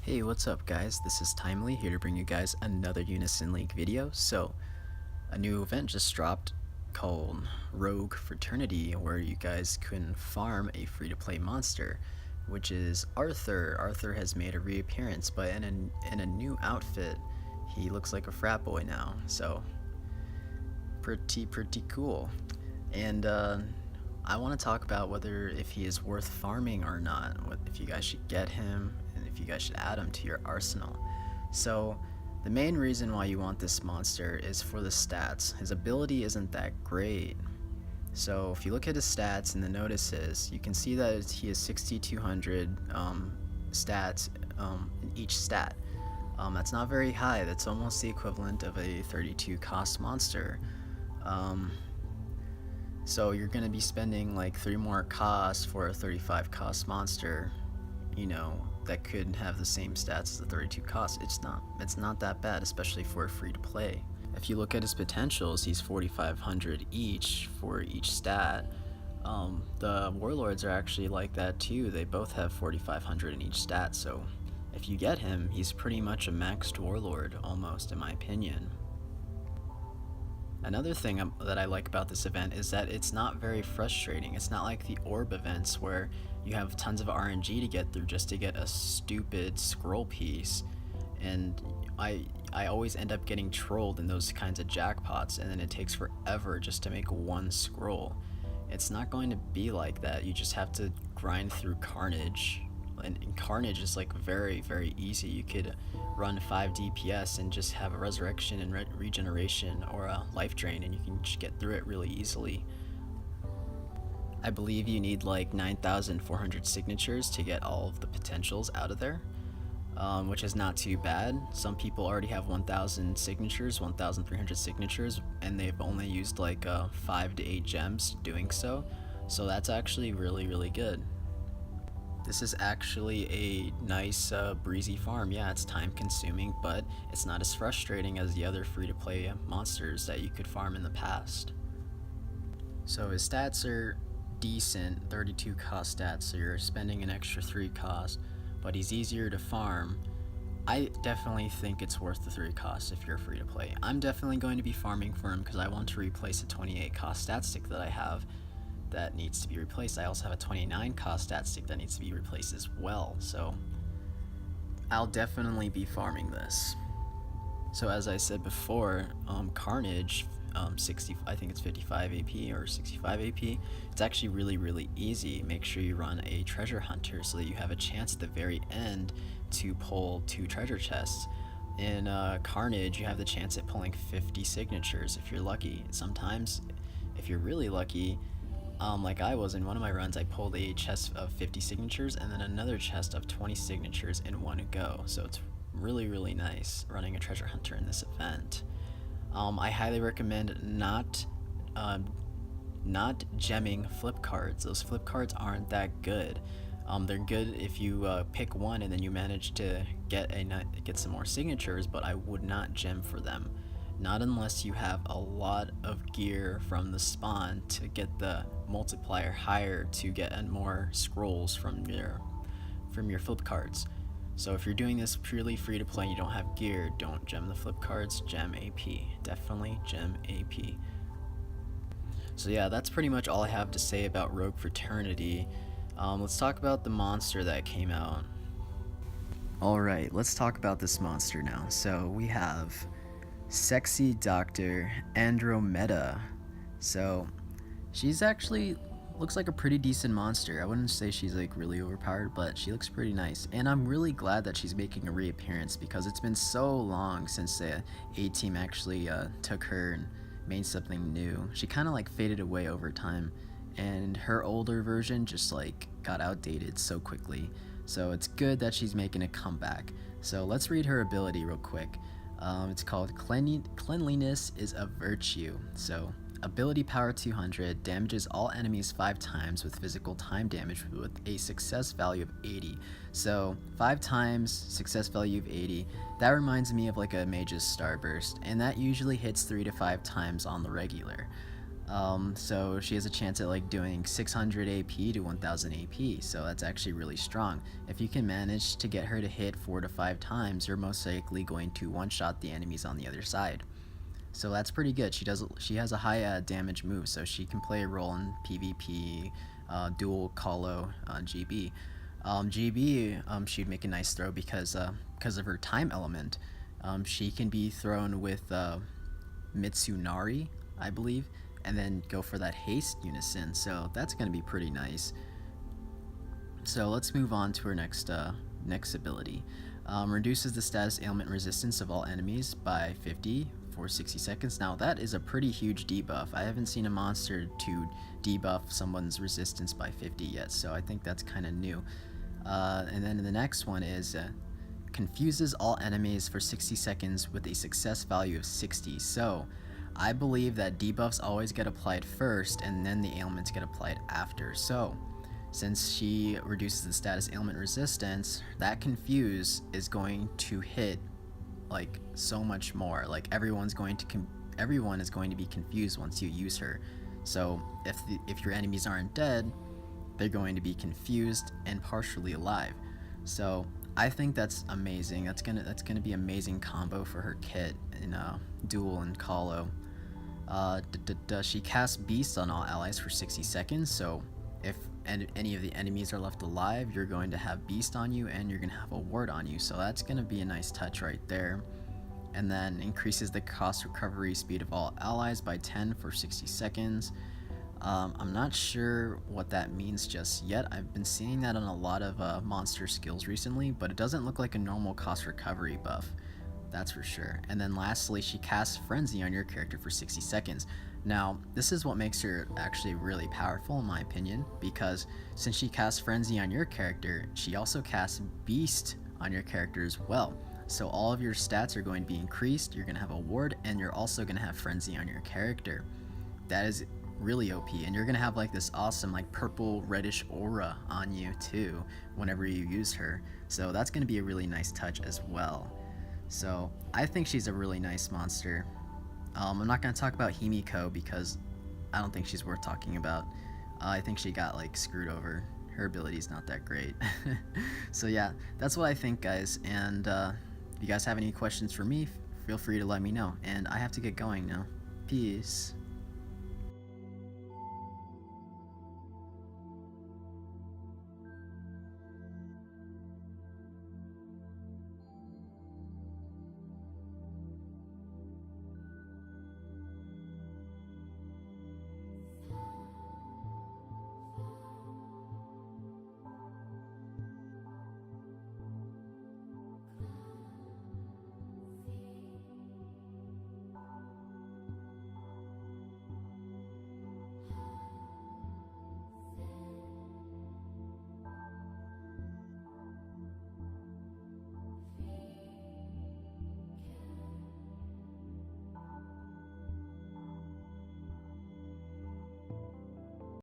Hey, what's up guys? This is Timely here to bring you guys another Unison League video. So, a new event just dropped called Rogue Fraternity where you guys can farm a free-to-play monster, which is Arthur. Arthur has made a reappearance, but in a new outfit. He looks like a frat boy now, so pretty cool. And I want to talk about whether if he is worth farming or not, if you guys should get him, and if you guys should add him to your arsenal. So, the main reason why you want this monster is for the stats. His ability isn't that great. So, if you look at his stats in the notices, you can see that he has 6,200 stats in each stat. That's not very high. That's almost the equivalent of a 32 cost monster. So you're going to be spending like 3 more costs for a 35 cost monster, you know, that could have the same stats as the 32 costs. It's not that bad, especially for a free to play. If you look at his potentials, he's 4,500 each for each stat. The warlords are actually like that too. They both have 4,500 in each stat, so if you get him, he's pretty much a maxed warlord almost, in my opinion. Another thing that I like about this event is that it's not very frustrating. It's not like the orb events where you have tons of RNG to get through just to get a stupid scroll piece, and I always end up getting trolled in those kinds of jackpots, and then it takes forever just to make one scroll. It's not going to be like that. You just have to grind through Carnage, and Carnage is like very easy. You could run 5 DPS and just have a resurrection and regeneration or a life drain, and you can just get through it really easily. I believe you need like 9,400 signatures to get all of the potentials out of there, which is not too bad. Some people already have 1,000 signatures, 1,300 signatures, and they've only used like 5 to 8 gems doing so. So that's actually really good. This is actually a nice breezy farm. Yeah, it's time consuming, but it's not as frustrating as the other free-to-play monsters that you could farm in the past. So his stats are decent, 32 cost stats, so you're spending an extra 3 cost, but he's easier to farm. I definitely think it's worth the 3 costs if you're free to play. I'm definitely going to be farming for him because I want to replace a 28 cost stat stick that I have that needs to be replaced. I also have a 29 cost stat stick that needs to be replaced as well, so I'll definitely be farming this. So as I said before, Carnage, I think it's 55 AP or 65 AP. It's actually really easy. Make sure you run a treasure hunter so that you have a chance at the very end to pull 2 treasure chests. In Carnage, you have the chance at pulling 50 signatures if you're lucky. Sometimes, if you're really lucky, like I was in one of my runs, I pulled a chest of 50 signatures and then another chest of 20 signatures in one go. So it's really nice running a treasure hunter in this event. I highly recommend not gemming flip cards. Those flip cards aren't that good. They're good if you pick one and then you manage to get some more signatures, but I would not gem for them. Not unless you have a lot of gear from the spawn to get the multiplier higher to get more scrolls from your flip cards. So if you're doing this purely free to play and you don't have gear, don't gem the flip cards, gem AP. Definitely gem AP. So yeah, that's pretty much all I have to say about Rogue Fraternity. Let's talk about the monster that came out. Alright, let's talk about this monster now. So we have Sexy Dr. Andromeda. So she's actually looks like a pretty decent monster. I wouldn't say she's like really overpowered, but she looks pretty nice, and I'm really glad that she's making a reappearance because it's been so long since the A-team actually took her and made something new. She kind of like faded away over time, and her older version just like got outdated so quickly. So it's good that she's making a comeback. So let's read her ability real quick. It's called Cleanliness is a Virtue. So ability power 200, damages all enemies 5 times with physical time damage with a success value of 80. So 5 times success value of 80. That reminds me of like a mage's starburst, and that usually hits 3 to 5 times on the regular. So she has a chance at like doing 600 AP to 1000 AP, so that's actually really strong. If you can manage to get her to hit 4 to 5 times, you're most likely going to one-shot the enemies on the other side. So that's pretty good. She has a high damage move, so she can play a role in PvP, dual Colo, GB. GB, she'd make a nice throw because of her time element. She can be thrown with Mitsunari, I believe, and then go for that haste unison. So that's going to be pretty nice. So let's move on to her next ability. Reduces the status ailment resistance of all enemies by 50 for 60 seconds. Now that is a pretty huge debuff. I haven't seen a monster to debuff someone's resistance by 50 yet, so I think that's kind of new. And then the next one is confuses all enemies for 60 seconds with a success value of 60. So I believe that debuffs always get applied first and then the ailments get applied after. So since she reduces the status ailment resistance, that confuse is going to hit like so much more. Like everyone is going to be confused once you use her. So if your enemies aren't dead, they're going to be confused and partially alive. So I think that's amazing. That's gonna be amazing combo for her kit in Duel and Colo. She casts Beast on all allies for 60 seconds. So if any of the enemies are left alive, you're going to have Beast on you and you're going to have a ward on you. So that's going to be a nice touch right there. And then increases the cost recovery speed of all allies by 10 for 60 seconds. I'm not sure what that means just yet. I've been seeing that on a lot of monster skills recently, but it doesn't look like a normal cost recovery buff. That's for sure. And then lastly, she casts Frenzy on your character for 60 seconds. Now, this is what makes her actually really powerful in my opinion, because since she casts Frenzy on your character, she also casts Beast on your character as well. So all of your stats are going to be increased, you're going to have a ward, and you're also going to have Frenzy on your character. That is really OP, and you're going to have like this awesome like purple reddish aura on you too whenever you use her. So that's going to be a really nice touch as well. So I think she's a really nice monster. I'm not going to talk about Himiko because I don't think she's worth talking about. I think she got like screwed over. Her ability's not that great. So yeah, that's what I think, guys. And if you guys have any questions for me, feel free to let me know. And I have to get going now. Peace.